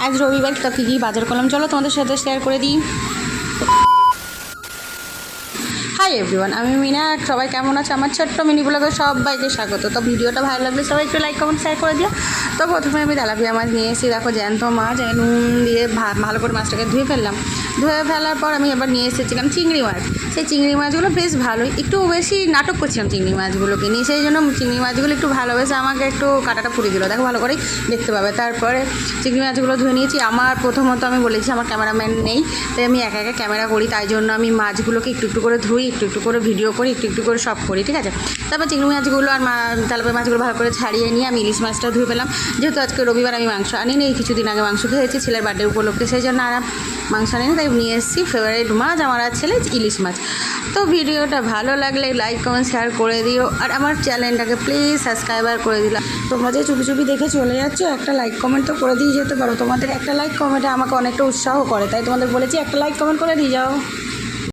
আজ রবিবার তো কী কী বাজার করলাম চলো তোমাদের সাথে শেয়ার করে দিই। হাই এভরিওয়ান, আমি মিনা। সবাই কেমন আছে? আমার ছোট্ট মিনি ব্লগে সবাইকে স্বাগত। তো ভিডিওটা ভালো লাগলে সবাই একটু লাইক কমেন্ট শেয়ার করে দিও। তো প্রথমে আমি তেলাপিয়া মাছ নিয়ে এসেছি, দেখো জ্যান্ত মাছ, নুন দিয়ে ভালো করে মাছটাকে ধুয়ে ফেললাম। ধুয়ে ফেলার পর আমি এবার নিয়ে এসেছিলাম চিংড়ি মাছ। সেই চিংড়ি মাছগুলো বেশ ভালোই, একটু বেশি নাটক করছিলাম চিংড়ি মাছগুলোকে নিয়ে, সেই জন্য চিংড়ি মাছগুলো একটু ভালোবেসে আমাকে একটু কাটাটা পুড়ে দিল, দেখো ভালো করেই দেখতে পাবে। তারপরে চিংড়ি মাছগুলো ধুয়ে নিয়েছি। আমার প্রথমত আমি বলেছি আমার ক্যামেরাম্যান নেই, তাই আমি একা একা ক্যামেরা করি, তাই জন্য আমি মাছগুলোকে একটু একটু করে ধুই, একটু একটু করে ভিডিও করি, একটু একটু করে সব করি, ঠিক আছে। তারপর চিংড়ি মাছগুলো আর তেলাপিয়া মাছগুলো ভালো করে ছাড়িয়ে নিয়ে আমি ইলিশ মাছটা ধুয়ে পেলাম। যেহেতু আজকে রবিবার আমি মাংস আনিনি, কিছুদিন আগে মাংস খেয়েছি ছেলের বার্থডে উপলক্ষে, সেই জন্য আর মাংস আনিনি, তাই নিয়ে এসেছি ফেভারিট মাছ আমার আর ছেলে ইলিশ মাছ। তো ভিডিওটা ভালো লাগলে লাইক কমেন্ট শেয়ার করে দিও, আর আমার চ্যানেলটাকে প্লিজ সাবস্ক্রাইবার করে দিলাম। তোমরা যে চুপি চুপি দেখে চলে যাচ্ছ, একটা লাইক কমেন্ট তো করে দিয়ে যেতে পারো। তোমাদের একটা লাইক কমেন্টে আমাকে অনেকটা উৎসাহ করে, তাই তোমাদের বলেছি একটা লাইক কমেন্ট করে দিয়ে যাও।